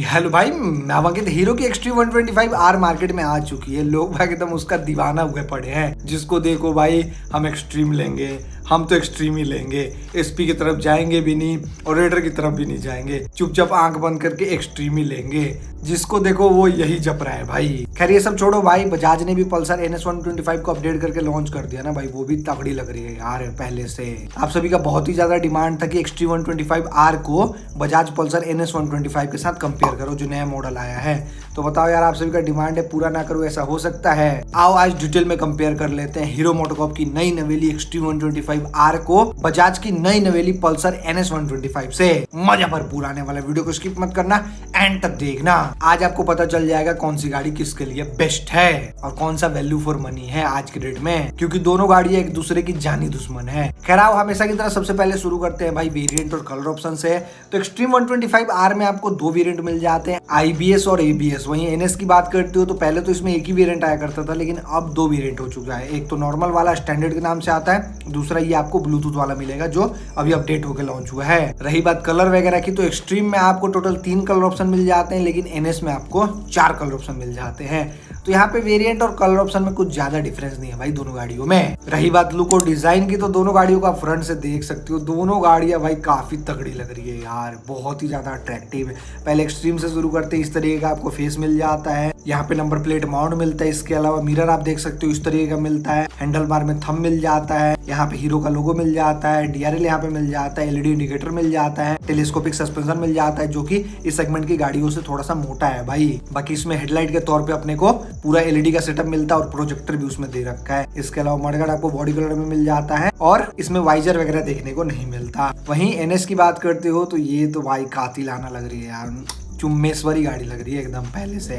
Hello भाई, नामांकित hero की एक्सट्रीम 125R मार्केट में आ चुकी है। लोग भाई एकदम उसका दीवाना हुए पड़े हैं। जिसको देखो भाई हम एक्सट्रीम लेंगे, हम तो एक्सट्रीम ही लेंगे, एसपी की तरफ जाएंगे भी नहीं और रेडर की तरफ भी नहीं जाएंगे, चुपचाप आंख बंद करके एक्सट्रीम ही लेंगे। जिसको देखो वो यही जप रहा है भाई। खैर ये सब छोड़ो भाई, बजाज ने भी पल्सर NS 125 को अपडेट करके लॉन्च कर दिया ना भाई, वो भी तगड़ी लग रही है यार। पहले से आप सभी का बहुत ही ज्यादा डिमांड था कि एक्सट्रीम 125R को बजाज पल्सर NS 125 के साथ कंपेयर करो जो नया मॉडल आया है। तो बताओ यार, आप सभी का डिमांड है, पूरा ना करो, ऐसा हो सकता है? आओ आज डिटेल में कंपेयर कर लेते हैं हीरो मोटोकॉर्प की नई नवेली एक्सट्रीम 125R को बजाज की नई नवेली पल्सर NS 125 से। मजा भरपूर आने वाला, वीडियो को स्किप मत करना, एंड तक देखना। आज आपको पता चल जाएगा कौन सी गाड़ी किसके लिए बेस्ट है और कौन सा वैल्यू फॉर मनी है आज के डेट में, क्योंकि दोनों गाड़ियां एक दूसरे की जानी दुश्मन है। खैर आओ हमेशा की तरह सबसे पहले शुरू करते हैं भाई वेरिएंट और कलर ऑप्शन से। तो एक्सट्रीम 125R में आपको दो वेरिएंट मिल जाते हैं, IBS और ABS। वहीं NS की बात करते हो तो पहले तो इसमें एक ही वेरिएंट आया करता था, लेकिन अब दो वेरिएंट हो चुका है। एक तो नॉर्मल वाला स्टैंडर्ड के नाम से आता है, दूसरा ये आपको ब्लूटूथ वाला मिलेगा जो अभी अपडेट होकर लॉन्च हुआ है। रही बात कलर वगैरह की, तो एक्सट्रीम में आपको टोटल 3 कलर ऑप्शन मिल जाते हैं, लेकिन NS में आपको 4 कलर ऑप्शन मिल जाते हैं। तो यहाँ पे वेरिएंट और कलर ऑप्शन में कुछ ज्यादा डिफरेंस नहीं है भाई दोनों गाड़ियों में। रही बात लुक और डिजाइन की, तो दोनों गाड़ियों का फ्रंट से देख सकते हो, दोनों गाड़ियां भाई काफी तगड़ी लग रही है यार, बहुत ही ज्यादा अट्रैक्टिव है। पहले एक्सट्रीम से शुरू करते हैं, इस तरीके का आपको फेस मिल जाता है, यहाँ पे नंबर प्लेट माउंट मिलता है, इसके अलावा मिरर आप देख सकते हो इस तरीके का मिलता है, हैंडल बार में थंब मिल जाता है, यहाँ पे हीरो का लोगो मिल जाता है, DRL यहाँ पे मिल जाता है, LED इंडिकेटर मिल जाता है, टेलीस्कोपिक सस्पेंशन मिल जाता है जो कि इस सेगमेंट की गाड़ियों से थोड़ा सा मोटा है भाई। बाकी इसमें हेडलाइट के तौर पे अपने को पूरा LED का सेटअप मिलता है और प्रोजेक्टर भी उसमें दे रखा है। इसके अलावा मडगार्ड आपको बॉडी कलर में मिल जाता है और इसमें वाइजर वगैरह देखने को नहीं मिलता। वहीं NS की बात करते हो तो ये तो भाई कातिलाना लग रही है यार, चुम्मेश्वरी गाड़ी लग रही है एकदम पहले से।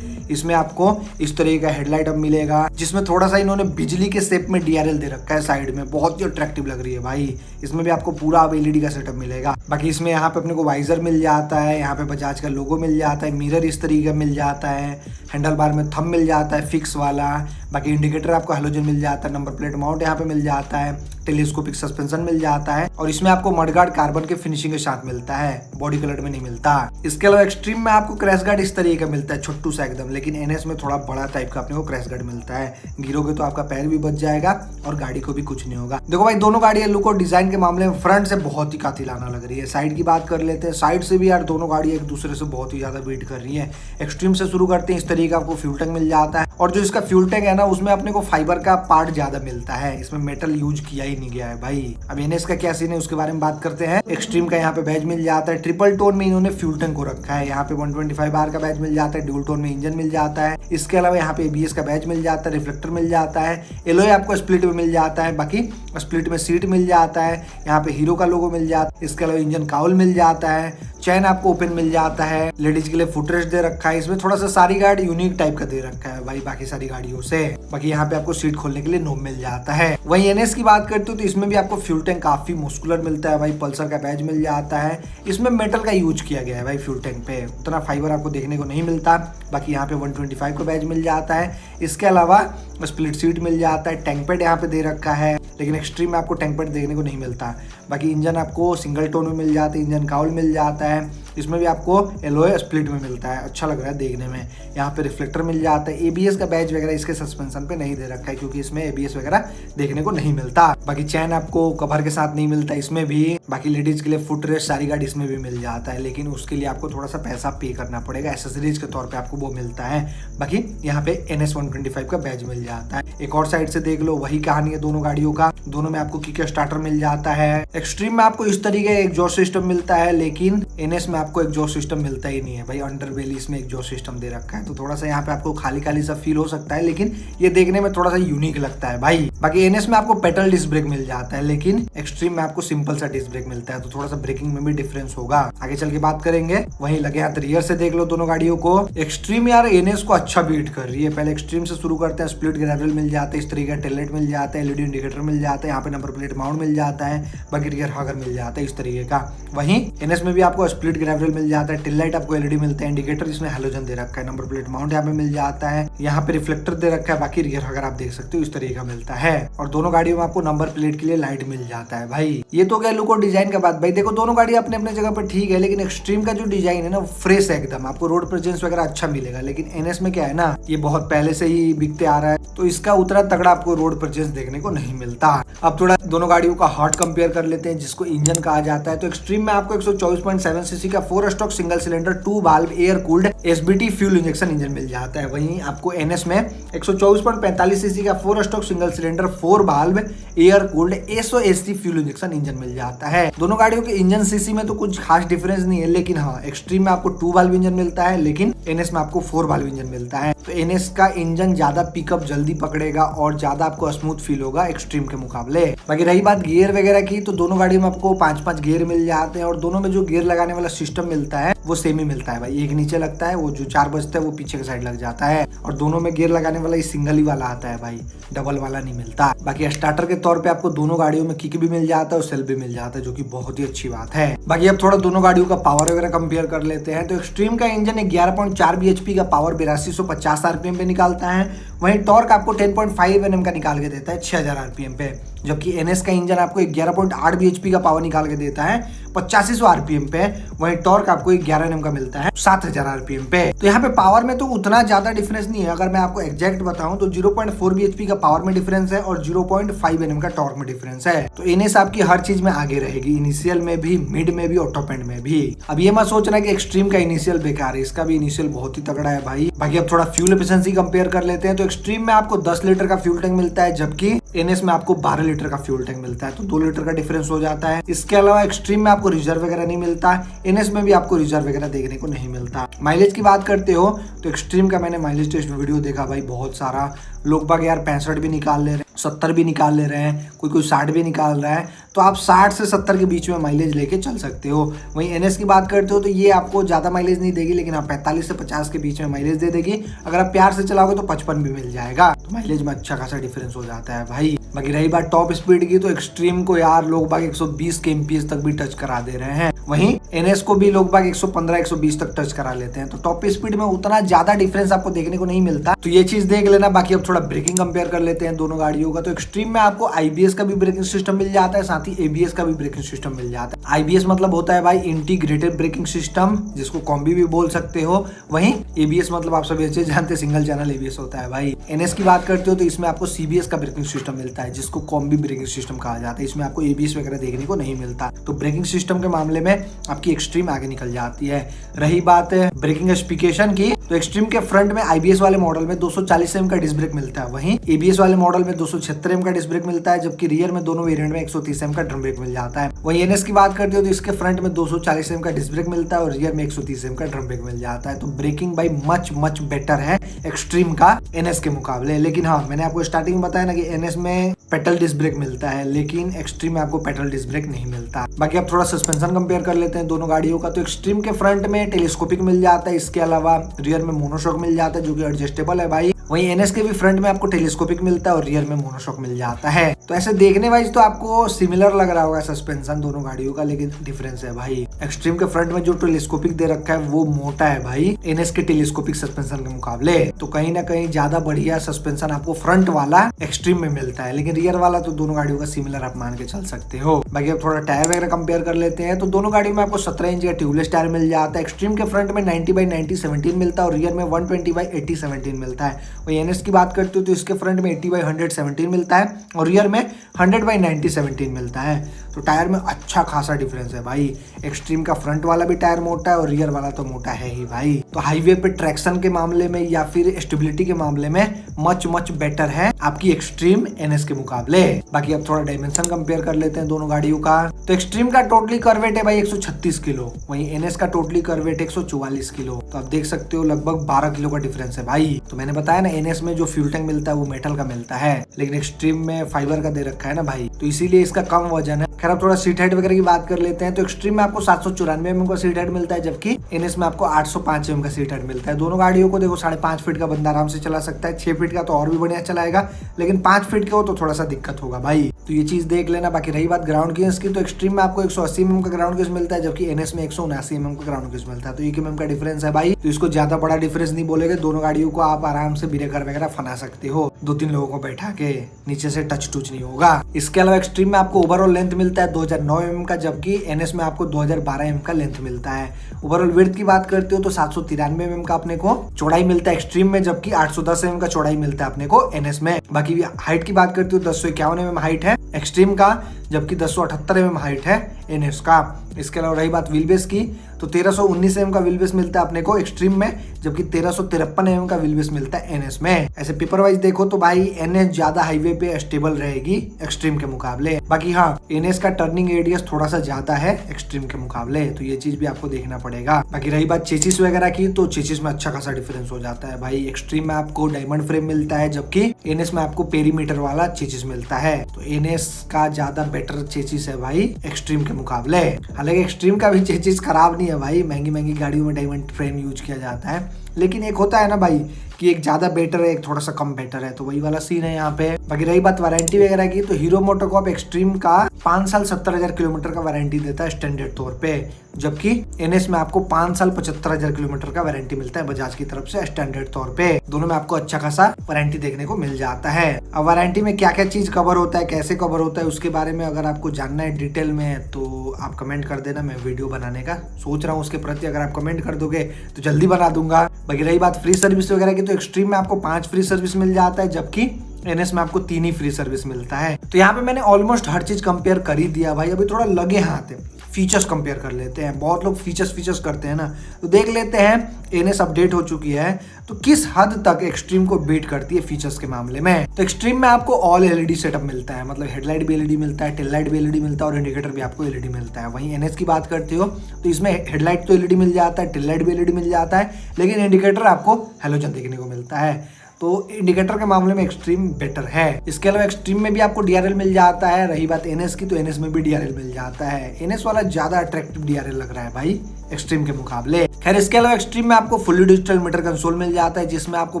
इसमें आपको इस तरीके का हेडलाइट अब मिलेगा, जिसमें थोड़ा सा इन्होंने बिजली के शेप में DRL दे रखा है साइड में, बहुत ही अट्रैक्टिव लग रही है भाई। इसमें भी आपको पूरा अब LED का सेटअप मिलेगा। बाकी इसमें यहाँ पे अपने को वाइजर मिल जाता है, यहाँ पे बजाज का लोगो मिल जाता है, मिरर इस तरीके का मिल जाता है, हैंडल बार में थंब मिल जाता है फिक्स वाला। बाकी इंडिकेटर आपको हेलोजन मिल जाता है, नंबर प्लेट माउंट यहाँ पे मिल जाता है, टेलीस्कोपिक सस्पेंशन मिल जाता है और इसमें आपको मडगार्ड कार्बन के फिनिशिंग के साथ मिलता है, बॉडी कलर में नहीं मिलता। इसके अलावा एक्सट्रीम में आपको क्रैश गार्ड इस तरीके का मिलता है, छोटू सा एकदम, लेकिन NS में थोड़ा बड़ा टाइप का अपने को क्रैश गार्ड मिलता है। गिरोगे तो आपका पैर भी बच जाएगा और गाड़ी को भी कुछ नहीं होगा। देखो भाई दोनों गाड़ियां लुक और डिजाइन के मामले में फ्रंट से बहुत ही कातिलाना लग रही है। साइड की बात कर लेते हैं, साइड से भी यार दोनों गाड़ियां एक दूसरे से बहुत ही ज्यादा बीट कर रही है। एक्सट्रीम से शुरू करते हैं, इस तरीके का आपको फ्यूल टैंक मिल जाता है और जो इसका फ्यूल टैंक है ना उसमें अपने को फाइबर का पार्ट ज्यादा मिलता है, इसमें मेटल यूज किया ही नहीं गया है भाई। अब NS का क्या सीन है उसके बारे में बात करते हैं। एक्सट्रीम का यहाँ पे बैज मिल जाता है, ट्रिपल टोन में इन्होंने फ्यूल टैंक को रखा है। यहाँ पे 125R का बैज मिल जाता है, ड्यूल टोन में इंजन मिल जाता है। इसके अलावा यहाँ पे ABS का बैज मिल जाता है, रिफ्लेक्टर मिल जाता है, एलॉय आपको स्प्लिट में मिल जाता है, बाकी स्प्लिट में सीट मिल जाता है, यहाँ पे हीरो का लोगो मिल जाता है। इसके अलावा इंजन काउल मिल जाता है, चैन आपको ओपन मिल जाता है, लेडीज के लिए फुटरेस्ट दे रखा है। इसमें थोड़ा सा सारी गाड़ी यूनिक टाइप का दे रखा है भाई बाकी सारी गाड़ियों से। बाकी यहाँ पे आपको सीट खोलने के लिए नोब मिल जाता है। वहीं NS की बात करते हो तो इसमें भी आपको फ्यूल टैंक काफी मस्कुलर मिलता है भाई, पल्सर का बैज मिल जाता है। इसमें मेटल का यूज किया गया है भाई, फ्यूल टैंक पे उतना फाइबर आपको देखने को नहीं मिलता। बाकी यहाँ पे 125 का बैज मिल जाता है। इसके अलावा स्प्लिट सीट मिल जाता है, टैंक पैड यहाँ पे दे रखा है, लेकिन एक्सट्रीम में आपको टैंक पैड देखने को नहीं मिलता। बाकी इंजन आपको सिंगल टोन में मिल जाता है, इंजन काउल मिल जाता है, इसमें भी आपको एलॉय स्प्लिट में मिलता है, अच्छा लग रहा है देखने में। यहाँ पे रिफ्लेक्टर मिल जाता है, ABS का बैज वगैरह इसके सस्पेंशन पे नहीं दे रखा है क्योंकि इसमें ABS वगैरह देखने को नहीं मिलता। बाकी चैन आपको कवर के साथ नहीं मिलता इसमें भी। बाकी लेडीज के लिए फुट रेस्ट सारी गाड़ी इसमें भी मिल जाता है, लेकिन उसके लिए आपको थोड़ा सा पैसा पे करना पड़ेगा, एसेसरीज के तौर पे आपको वो मिलता है। बाकी यहाँ पे NS 125 का बैज मिल जाता है। एक और साइड से देख लो, वही कहानी है दोनों गाड़ियों का, दोनों में आपको किक स्टार्टर मिल जाता है। एक्सट्रीम में आपको इस तरीके का एग्जॉस्ट सिस्टम मिलता है, लेकिन NS में आपको एग्जॉस्ट सिस्टम मिलता ही नहीं है भाई, अंडरबेली इसमें एग्जॉस्ट सिस्टम दे रखा है, तो थोड़ा सा यहाँ पे आपको खाली खाली सा फील हो सकता है, लेकिन ये देखने में थोड़ा सा यूनिक लगता है भाई। बाकी NS में आपको पेडल डिस्क ब्रेक मिल जाता है, लेकिन एक्सट्रीम में आपको सिंपल सा डिस्क ब्रेक मिलता है, तो थोड़ा सा ब्रेकिंग में भी डिफरेंस होगा, आगे चल के बात करेंगे। वहीं लगे हाथ रियर से देख लो दोनों गाड़ियों को। एक्सट्रीम यार NS को अच्छा बीट कर रही है। पहले एक्सट्रीम से शुरू करते हैं, स्प्लिट ग्रेवियल मिल जाता है, इस तरीके का टेल लाइट मिल जाता है, एलईडी इंडिकेटर मिल जाता है, यहाँ पे नंबर प्लेट माउंट मिल जाता है, बाकी रियर हॉगर मिल जाता है इस तरीके का। वहीं एनएस में भी आपको स्प्लिट ग्रेवियल मिल जाता है, टेल लाइट आपको एलईडी मिलता है, इंडिकेटर इसमें हेलोजन दे रखा है, नंबर प्लेट माउंट यहाँ पे मिल जाता है, यहाँ पे रिफ्लेक्टर दे रखा है, बाकी रियर हॉगर आप देख सकते हो इस तरीके का मिलता है। और दोनों गाड़ियों में आपको नंबर प्लेट के लिए लाइट मिल जाता है भाई। ये तो क्या लुक और डिजाइन का बात। भाई देखो दोनों गाड़ी अपने अपने जगह पर ठीक है, लेकिन एक्सट्रीम का जो डिजाइन है ना फ्रेश है एकदम, आपको रोड प्रेजेंस वगैरह अच्छा मिलेगा। लेकिन एनएस में क्या है ना, ये बहुत पहले से ही बिकते आ रहा है, तो इसका उतना तगड़ा आपको रोड प्रेजेंस देखने को नहीं मिलता। अब थोड़ा दोनों गाड़ियों का हॉट कंपेयर कर लेते हैं, जिसको इंजन कहा जाता है। तो एक्सट्रीम में आपको 124.7 सीसी का 4 stroke single cylinder 2 valve air cooled SBT fuel injection engine मिल जाता है। वहीं आपको एनएस में 124.45 सीसी का 4 stroke single cylinder 4 valve air cooled एसओएसटी fuel injection engine मिल जाता है। दोनों गाड़ियों के इंजन सीसी में तो कुछ खास डिफरेंस नहीं है, लेकिन हाँ एक्सट्रीम में आपको 2 वाल्व इंजन मिलता है, लेकिन एनएस में आपको 4 वाल्व इंजन मिलता है। तो एनएस का इंजन ज्यादा पिकअप जल्दी पकड़ेगा और ज्यादा आपको स्मूथ फील होगा एक्सट्रीम के मुकाबले। बाकी रही बात गियर वगैरह की, तो दोनों गाड़ियों में आपको 5-5 गियर मिल जाते हैं, और दोनों में जो गियर लगाने वाला सिस्टम मिलता है वो सेम ही मिलता है भाई। एक नीचे लगता है, वो जो 4 बजता है वो पीछे के साइड लग जाता है, और दोनों में गियर लगाने वाला सिंगल ही वाला आता है भाई, डबल वाला नहीं मिलता। बाकी स्टार्टर के तौर पे आपको दोनों गाड़ियों में किक भी मिल जाता है और सेल्फ भी मिल जाता है, जो कि बहुत ही अच्छी बात है। बाकी अब थोड़ा दोनों गाड़ियों का पावर वगैरह कंपेयर कर लेते हैं। तो एक्सट्रीम का इंजन 11.4 bhp का पावर 8250 आरपीएम पे निकालता है। वहीं टॉर्क आपको 10.5 Nm का निकाल के देता है 6000 आरपीएम पे, जबकि एनएस का इंजन आपको 11.8 bhp का पावर निकाल के देता है 8500 आरपीएम पे। वहीं टॉर्क आपको 11 Nm का मिलता है 7000 आरपीएम पे। तो यहाँ पे पावर में तो उतना ज्यादा डिफरेंस नहीं है। अगर मैं आपको एग्जैक्ट बताऊं तो 0.4 bhp का पावर में डिफरेंस है और 0.5 Nm का टॉर्क में डिफरेंस है। तो एनएस आपकी हर चीज में आगे रहेगी, इनिशियल में भी, मिड में भी और टॉप एंड में भी। अब ये मत सोचना कि एक्सट्रीम का इनिशियल बेकार है, इसका भी इनिशियल बहुत ही तगड़ा है भाई। बाकी अब थोड़ा फ्यूल एफिशिएंसी कंपेयर कर लेते हैं। तो एक्सट्रीम में आपको 10 लीटर का फ्यूल टैंक मिलता है, जबकि एनएस में आपको 12 लीटर का फ्यूल टैंक मिलता है, तो 2 लीटर का डिफरेंस हो जाता है। इसके अलावा एक्सट्रीम में आपको रिजर्व वगैरह नहीं मिलता, एनएस में भी आपको रिजर्व वगैरह देखने को नहीं मिलता। माइलेज की बात करते हो तो एक्सट्रीम का मैंने माइलेज टेस्ट वीडियो देखा भाई, बहुत सारा लोग बाग यार 65 भी निकाल ले रहे हैं, 70 भी निकाल ले रहे हैं, कोई 60 भी निकाल रहा है। तो आप 60 से 70 के बीच में माइलेज लेके चल सकते हो। वहीं एनएस की बात करते हो तो ये आपको ज्यादा माइलेज नहीं देगी, लेकिन आप 45 से 50 के बीच में माइलेज दे देगी। अगर आप प्यार से चलाओगे तो 55 भी मिल जाएगा, तो माइलेज में अच्छा खासा डिफरेंस हो जाता है भाई। बाकी रही बात टॉप स्पीड की, तो एक्सट्रीम को यार लोग बाग 120 के एमपीएस तक भी टच करा दे रहे हैं, वहीं एनएस को भी लोग बाग 115-120 तक टच करा लेते हैं। तो टॉप स्पीड में उतना ज्यादा डिफरेंस आपको देखने को नहीं मिलता, तो ये चीज देख लेना। बाकी अब थोड़ा ब्रेकिंग कंपेयर कर लेते हैं दोनों गाड़ियों का। तो एक्सट्रीम में आपको आईबीएस का भी ब्रेकिंग सिस्टम मिल जाता है, साथ ही एबीएस का भी ब्रेकिंग सिस्टम मिल जाता है। आईबीएस मतलब होता है भाई इंटीग्रेटेड ब्रेकिंग सिस्टम, जिसको कॉम्बी भी बोल सकते हो। वहीं एबीएस मतलब आप सभी अच्छे जानते हैं सिंगल चैनल एबीएस होता है भाई। एनएस की बात करते हो तो इसमें आपको सीबीएस का ब्रेकिंग सिस्टम मिलता है, जिसको कॉम्बी ब्रेकिंग सिस्टम कहा जाता है। इसमें आपको एबीएस वगैरह देखने को नहीं मिलता, तो ब्रेकिंग सिस्टम के मामले में आपकी एक्सट्रीम आगे निकल जाती है। रही बात ब्रेकिंग स्पेसिफिकेशन की, तो एक्सट्रीम के फ्रंट में आईबीएस वाले मॉडल में 240 एम का डिस्क ब्रेक मिलता है, वहीं एबीएस वाले मॉडल में 276 एम का डिस्क ब्रेक मिलता है, जबकि रियर में दोनों वेरिएंट में 130 एम का ड्रम ब्रेक मिल जाता है। वहीं एनएस की बात करते हो तो इसके फ्रंट में 240 एम का डिस्क ब्रेक मिलता है और रियर में 130 एम का ड्रम ब्रेक मिल जाता है। तो ब्रेकिंग भाई मच बेटर है एक्सट्रीम का एनएस के मुकाबले। लेकिन हाँ, मैंने आपको स्टार्टिंग में बताया ना कि एनएस में पेडल डिस्क ब्रेक मिलता है, लेकिन एक्सट्रीम में आपको पेडल डिस्क ब्रेक नहीं मिलता। बाकी अब थोड़ा सस्पेंशन कंपेयर कर लेते हैं दोनों गाड़ियों का। तो एक्सट्रीम के फ्रंट में टेलीस्कोपिक मिल जाता है, इसके अलावा रियर में मोनोशॉक मिल जाता है, जो कि एडजस्टेबल है भाई। वहीं एनएस के भी फ्रंट में आपको टेलीस्कोपिक मिलता है और रियर में मोनोशॉक मिल जाता है। तो ऐसे देखने वाइज तो आपको सिमिलर लग रहा होगा सस्पेंशन दोनों गाड़ियों का, लेकिन डिफरेंस है भाई। एक्सट्रीम के फ्रंट में जो टेलीस्कोपिक दे रखा है वो मोटा है भाई एनएस के टेलीस्कोपिक सस्पेंशन के मुकाबले। तो कहीं ना कहीं ज्यादा बढ़िया सस्पेंशन आपको फ्रंट वाला एक्सट्रीम में मिलता है, लेकिन रियर वाला तो दोनों गाड़ियों का सिमिलर आप मान के चल सकते हो। बाकी अब थोड़ा टायर वगैरह कंपेयर कर लेते हैं। तो दोनों गाड़ियों में आपको 17 इंच का ट्यूबलेस टायर मिल जाता है। एक्सट्रीम के फ्रंट में 90/90/17 मिलता है और रियर में 120/80/17 मिलता है। वही एनएस की बात करते हो तो इसके फ्रंट में 80/100/17 मिलता है और रियर में 100/90/17 मिलता है। तो टायर में अच्छा खासा डिफरेंस है भाई। एक्सट्रीम का फ्रंट वाला भी टायर मोटा है और रियर वाला तो मोटा है ही भाई। तो हाईवे पे ट्रैक्शन के मामले में या फिर स्टेबिलिटी के मामले में मच बेटर है आपकी एक्सट्रीम एनएस के मुकाबले। बाकी अब थोड़ा डायमेंशन कंपेयर कर लेते हैं दोनों गाड़ियों का। तो एक्सट्रीम का टोटली कर्वेट है भाई 136 किलो, वहीं एनएस का टोटली कर्वेट 144 किलो। तो आप देख सकते हो लगभग 12 किलो का डिफरेंस है भाई। तो मैंने बताया ना एनएस में जो फ्यूल टैंक मिलता है वो मेटल का मिलता है, लेकिन एक्सट्रीम में फाइबर का दे रखा है ना भाई, तो इसीलिए इसका कम वजन है। खैर अब थोड़ा सीट हाइट वगैरह की बात कर लेते हैं। तो एक्सट्रीम में आपको 794 mm का सीट हाइट मिलता है, जबकि एनएस में आपको 805 mm का सीट हाइट मिलता है। दोनों गाड़ियों को देखो 5.5 फीट का बंदा आराम से चला सकता है, 6 फीट का तो और भी बढ़िया चलाएगा, लेकिन 5 फीट के हो तो थोड़ा सा दिक्कत होगा भाई। तो ये चीज देख लेना। बाकी रही बात ग्राउंड क्लियरेंस की, तो एक्सट्रीम में आपको 180 mm का ग्राउंड क्लियरेंस मिलता है, जबकि एनएस में 179 mm का ग्राउंड क्लियरेंस मिलता है। तो 1 mm का डिफरेंस है भाई, तो इसको ज्यादा बड़ा डिफरेंस नहीं बोलेगे। दोनों गाड़ियों को आप आराम से ब्रेकर वगैरह फना सकते हो, 2-3 लोगों को बैठा के, नीचे से टच नहीं होगा। इसके अलावा एक्सट्रीम में आपको ओवरऑल लेंथ मिलता है 2009 mm का, जबकि एनएस में आपको 2012 mm का लेंथ मिलता है। ओवरऑल विड्थ की बात करते हो तो 793 mm का अपने को चौड़ाई मिलता है एक्सट्रीम में, जबकि 810 mm का चौड़ाई मिलता है अपने को एनएस में। बाकी हाइट की बात करते हो 1051 mm हाइट है एक्सट्रीम का, जबकि 1078 mm हाइट है एनएस का। इसके अलावा रही बात व्हील बेस की, तो 1319 mm का व्हील बेस मिलता है अपने को एक्सट्रीम में, जबकि 1353 mm का व्हील बेस मिलता है एनएस में। ऐसे पेपर वाइज देखो तो भाई एनएस ज्यादा हाईवे पे स्टेबल रहेगी एक्सट्रीम के मुकाबले। बाकी हाँ, एनएस का टर्निंग रेडियस थोड़ा सा ज्यादा है एक्सट्रीम के मुकाबले, तो ये चीज भी आपको देखना पड़ेगा। बाकी रही बात चेसिस वगैरह की, तो चेसिस में अच्छा खासा डिफरेंस हो जाता है भाई। एक्सट्रीम में आपको डायमंड फ्रेम मिलता है, जबकि एनएस में आपको पेरीमीटर वाला चेसिस मिलता है। तो एनएस का ज्यादा बेटर चेसिस है भाई एक्सट्रीम के मुकाबले। हालांकि एक्सट्रीम का भी चेसिस खराब नहीं है भाई, महंगी गाड़ियों में डायमंड फ्रेम यूज किया जाता है, लेकिन एक होता है ना भाई कि एक ज्यादा बेटर है, एक थोड़ा सा कम बेटर है, तो वही वाला सीन है यहाँ पे। बाकी रही बात वारंटी वगैरह की, तो हीरो मोटोकॉर्प एक्सट्रीम का 5 साल 70,000 किलोमीटर का वारंटी देता है स्टैंडर्ड तौर पे, जबकि एनएस में आपको 5 साल 75,000 किलोमीटर का वारंटी मिलता है बजाज की तरफ से स्टैंडर्ड तौर पे। दोनों में आपको अच्छा खासा वारंटी देखने को मिल जाता है। अब वारंटी में क्या क्या चीज कवर होता है, कैसे कवर होता है, उसके बारे में अगर आपको जानना है डिटेल में तो आप कमेंट कर देना। मैं वीडियो बनाने का सोच रहा हूँ उसके प्रति, अगर आप कमेंट कर दोगे तो जल्दी बना दूंगा। बाकी रही बात फ्री सर्विस वगैरह की, तो एक्सट्रीम में आपको 5 फ्री सर्विस मिल जाता है, जबकि एनएस में आपको 3 ही फ्री सर्विस मिलता है। तो यहाँ पे मैंने ऑलमोस्ट हर चीज कंपेयर कर ही दिया भाई। अभी थोड़ा लगे हाथ फीचर्स कंपेयर कर लेते हैं। बहुत लोग फीचर्स करते हैं ना, तो देख लेते हैं एनएस अपडेट हो चुकी है तो किस हद तक एक्सट्रीम को बीट करती है फीचर्स के मामले में। तो एक्सट्रीम में आपको ऑल एलईडी सेटअप मिलता है, मतलब हेडलाइट भी एलईडी मिलता है, टेल लाइट भी एलईडी मिलता है और इंडिकेटर भी आपको एलईडी मिलता है। वहीं एनएस की बात करते हो तो इसमें हेडलाइट तो एलईडी मिल जाता है, टेल लाइट भी एलईडी मिल जाता है, लेकिन इंडिकेटर आपको हेलोजन देखने को मिलता है। तो इंडिकेटर के मामले में एक्सट्रीम बेटर है। इसके अलावा एक्सट्रीम में भी आपको डीआरएल मिल जाता है। रही बात एनएस की, तो एनएस में भी डीआरएल मिल जाता है। एनएस वाला ज्यादा अट्रैक्टिव डीआरएल लग रहा है भाई एक्सट्रीम के मुकाबले। खैर इसके अलावा एक्सट्रीम में आपको फुली डिजिटल मीटर कंसोल मिल जाता है, जिसमें आपको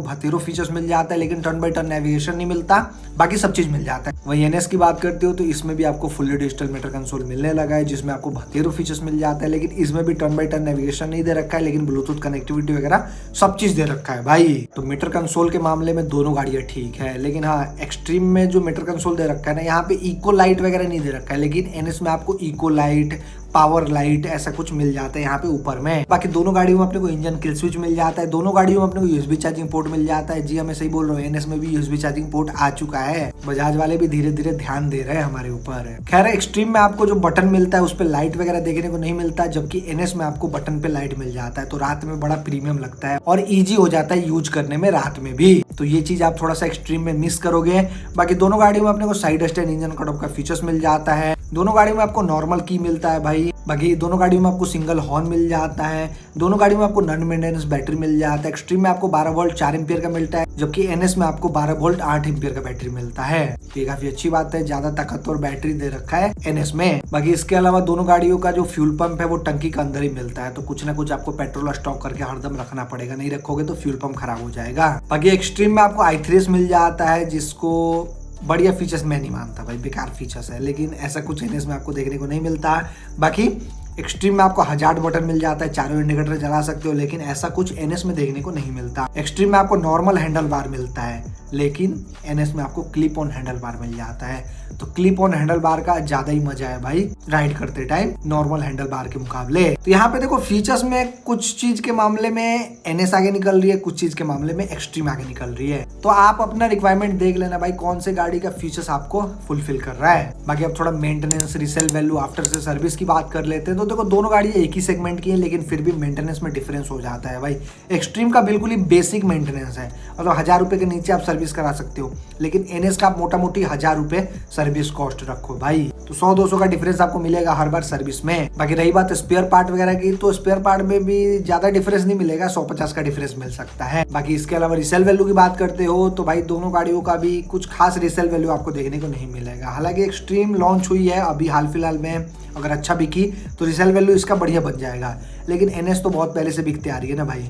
बतेरो फीचर्स मिल जाता है, लेकिन टर्न बाय टर्न नेविगेशन नहीं मिलता, बाकी सब चीज मिल जाता है। वही एनएस की बात करते हो तो इसमें भी आपको फुली डिजिटल मीटर कंसोल मिलने लगा है, जिसमें आपको बतेरो फीचर्स मिल जाता है, लेकिन इसमें भी टर्न बाय टर्न नेविगेशन नहीं दे रखा है, लेकिन ब्लूटूथ कनेक्टिविटी वगैरह सब चीज दे रखा है भाई। तो मीटर कंसोल के मामले में दोनों गाड़ियां ठीक है, लेकिन हाँ एक्सट्रीम में जो मीटर कंसोल दे रखा है ना, यहाँ पे इको लाइट वगैरह नहीं दे रखा है, लेकिन एनएस में आपको इको लाइट, पावर लाइट ऐसा कुछ मिल जाता है यहाँ पे ऊपर में। बाकी दोनों गाड़ियों में अपने को इंजन किल स्विच मिल जाता है, दोनों गाड़ियों में अपने को यूएसबी चार्जिंग पोर्ट मिल जाता है। जी हमें सही बोल रहा हूँ, एनएस में भी यूएसबी चार्जिंग पोर्ट आ चुका है। बजाज वाले भी धीरे धीरे ध्यान दे रहे हैं हमारे ऊपर। खैर एक्सट्रीम में आपको जो बटन मिलता है उस पर लाइट वगैरह देखने को नहीं मिलता, जबकि एनएस में आपको बटन पे लाइट मिल जाता है, तो रात में बड़ा प्रीमियम लगता है और ईजी हो जाता है यूज करने में रात में भी। तो ये चीज आप थोड़ा सा एक्सट्रीम में मिस करोगे। बाकी दोनों गाड़ियों में अपने को side stand engine cut off का फीचर्स मिल जाता है, दोनों गाड़ियों में आपको नॉर्मल की मिलता है भाई। बाकी दोनों गाड़ियों में आपको सिंगल हॉर्न मिल जाता है, दोनों गाड़ियों में आपको नॉन मेंटेनेंस बैटरी मिल जाता है। एक्सट्रीम में आपको 12 वोल्ट 4 एम्पियर का मिलता है, जबकि एनएस में आपको 12 वोल्ट 8 एम्पियर का बैटरी मिलता है। तो ये काफी अच्छी बात है, ज्यादा ताकतवर बैटरी दे रखा है एनएस में। बाकी इसके अलावा दोनों गाड़ियों का जो फ्यूल पंप है वो टंकी के अंदर ही मिलता है, तो कुछ ना कुछ आपको पेट्रोल स्टॉक करके हरदम रखना पड़ेगा, नहीं रखोगे तो फ्यूल पंप खराब हो जाएगा। बाकी एक्सट्रीम में आपको i3 मिल जाता है, जिसको बढ़िया फीचर्स मैं नहीं मानता भाई, बेकार फीचर्स है, लेकिन ऐसा कुछ एनएस में आपको देखने को नहीं मिलता। बाकी एक्सट्रीम में आपको हजार्ड बटन मिल जाता है, चारों इंडिकेटर जला सकते हो, लेकिन ऐसा कुछ एनएस में देखने को नहीं मिलता। एक्सट्रीम में आपको नॉर्मल हैंडल बार मिलता है, लेकिन एनएस में आपको क्लिप ऑन हैंडल बार मिल जाता है। तो क्लिप ऑन हैंडल बार का ज्यादा ही मजा है भाई राइड करते टाइम नॉर्मल हैंडल बार के मुकाबले। तो यहाँ पे देखो फीचर्स में कुछ चीज के मामले में एनएस आगे निकल रही है, कुछ चीज के मामले में एक्सट्रीम आगे निकल रही है। तो आप अपना रिक्वायरमेंट देख लेना भाई, कौन से गाड़ी का फीचर्स आपको फुलफिल कर रहा है। बाकी अब थोड़ा मेंटेनेंस, रीसेल वैल्यू, आफ्टर से सर्विस की बात कर लेते हैं। तो देखो दोनों गाड़ियां एक ही सेगमेंट की है, लेकिन फिर भी मेंटेनेंस में डिफरेंस हो जाता है भाई। एक्सट्रीम का बिल्कुल ही बेसिक मेंटेनेंस है, मतलब 1000 रुपए के नीचे आप सर्विस सर्विस करा सकते हो, लेकिन NS का आप मोटा मोटी 1000 रुपए सर्विस कॉस्ट रखो भाई, तो 100-200 का डिफरेंस आपको मिलेगा हर बार सर्विस में। बाकी रही बात स्पेयर पार्ट वगैरह की, तो स्पेयर पार्ट में भी ज्यादा डिफरेंस नहीं मिलेगा, 100-50 का डिफरेंस मिल सकता है। बाकी इसके अलावा रिसेल वैल्यू की बात करते हो तो भाई दोनों गाड़ियों का भी कुछ खास रिसेल वैल्यू आपको देखने को नहीं मिलेगा। हालांकि एक्सट्रीम लॉन्च हुई है अभी हाल फिलहाल में, अगर अच्छा बिकी तो रिसेल वैल्यू इसका बढ़िया बन जाएगा, लेकिन NS तो बहुत पहले से बिकते आ रही है ना भाई,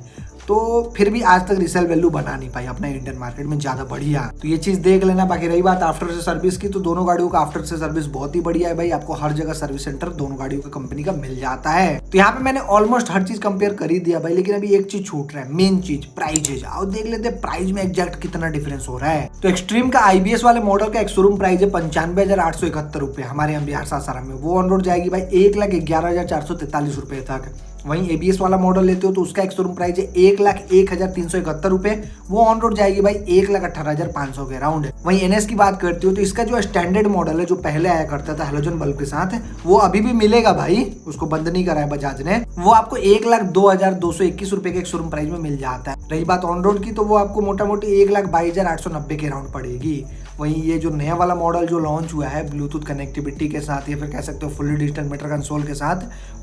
तो फिर भी आज तक रिसेल वैल्यू बना नहीं पाई अपने इंडियन मार्केट में ज्यादा बढ़िया, तो ये चीज देख लेना। बाकी रही बात आफ्टर से सर्विस की, तो दोनों गाड़ियों का आफ्टर से सर्विस बहुत ही बढ़िया है भाई, आपको हर जगह सर्विस सेंटर दोनों गाड़ियों का कंपनी का मिल जाता है। तो यहाँ पे मैंने ऑलमोस्ट हर चीज कंपेयर कर ही दिया भाई, लेकिन अभी एक चीज छूट रहा है, मेन चीज प्राइजेज। आओ देख लेते हैं प्राइस में एग्जैक्ट कितना डिफरेंस हो रहा है। तो एक्सट्रीम का IBS वाले मॉडल का एक शोरूम प्राइस है 95,871 रुपए हमारे यहाँ बिहार सासाराम में, वो ऑन रोड जाएगी भाई 1,11,443 रुपए तक। वहीं ABS वाला मॉडल लेते हो तो उसका एक शोरूम प्राइस है 1,01,371 रुपए, वो ऑन रोड जाएगी भाई 1,18,500 के अराउंड। वहीं NS की बात करती हो तो इसका जो स्टैंडर्ड मॉडल है जो पहले आया करता था हेलोजन बल्ब के साथ, वो अभी भी मिलेगा भाई, उसको बंद नहीं करा है बजाज ने, वो आपको 1,02,221 रुपए के एक शोरूम प्राइस में मिल जाता है। रही बात ऑन रोड की, तो वो आपको मोटा मोटी 1,22,890 के अराउंड पड़ेगी। वहीं ये जो नया वाला मॉडल जो लॉन्च हुआ है ब्लूटूथ कनेक्टिविटी के साथ या फिर कह सकते हो फुल्ली डिजिटल मीटर कंसोल के साथ,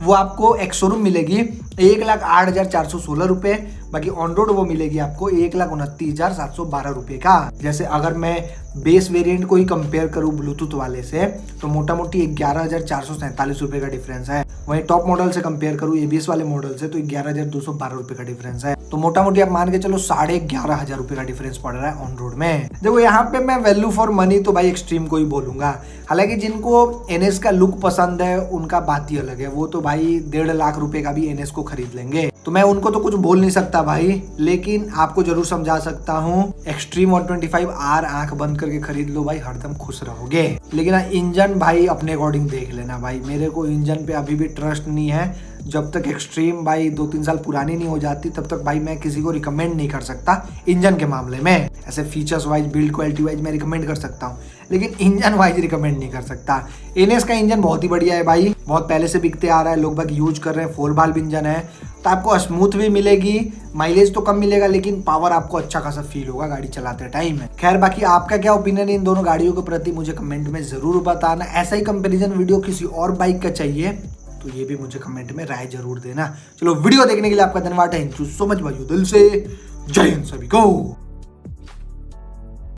वो आपको एक शोरूम मिलेगी 1,08,416 रुपए। बाकी ऑन रोड वो मिलेगी आपको 1,29,712 रुपए का। जैसे अगर मैं बेस वेरिएंट को ही कंपेयर करूं ब्लूटूथ वाले से, तो मोटा मोटी 11,447 रुपए का डिफरेंस है। वहीं टॉप मॉडल से कंपेयर करूं ABS वाले मॉडल से, तो 11,212 रुपए का डिफरेंस है। तो मोटा मोटी आप मान के चलो 11,500 रुपए का डिफरेंस पड़ रहा है ऑन रोड में। देखो यहाँ पे मैं वैल्यू फॉर मनी तो भाई एक्सट्रीम को ही बोलूंगा। हालांकि जिनको NS का लुक पसंद है उनका बात ही अलग है, वो तो भाई 1.5 लाख रुपए का भी NS को खरीद लेंगे, तो मैं उनको तो कुछ बोल नहीं सकता भाई, लेकिन आपको जरूर समझा सकता हूँ एक्सट्रीम 125R आंख बंद करके खरीद लो भाई, हरदम खुश रहोगे। लेकिन इंजन भाई अपने अकॉर्डिंग देख लेना भाई, मेरे को इंजन पे अभी भी ट्रस्ट नहीं है। जब तक एक्सट्रीम भाई 2-3 साल पुरानी नहीं हो जाती तब तक भाई मैं किसी को रिकमेंड नहीं कर सकता इंजन के मामले में। ऐसे features wise build quality wise मैं रिकमेंड कर सकता हूँ, लेकिन इंजन वाइज रिकमेंड नहीं कर सकता। NS का इंजन बहुत ही बढ़िया है भाई, बहुत पहले से बिकते आ रहा है, लोग बाग यूज कर रहे हैं, 4 वाल्व इंजन है, तो आपको स्मूथ भी मिलेगी, माइलेज तो कम मिलेगा लेकिन पावर आपको अच्छा खासा फील होगा गाड़ी चलाते टाइम में। खैर बाकी आपका क्या ओपिनियन है इन दोनों गाड़ियों के प्रति मुझे कमेंट में जरूर बताना। ऐसा ही कंपैरिजन वीडियो किसी और बाइक का चाहिए तो ये भी मुझे कमेंट में राय जरूर देना। चलो वीडियो देखने के लिए आपका धन्यवाद, थैंक यू सो मच भाई, दिल से जय हिंद सभी को।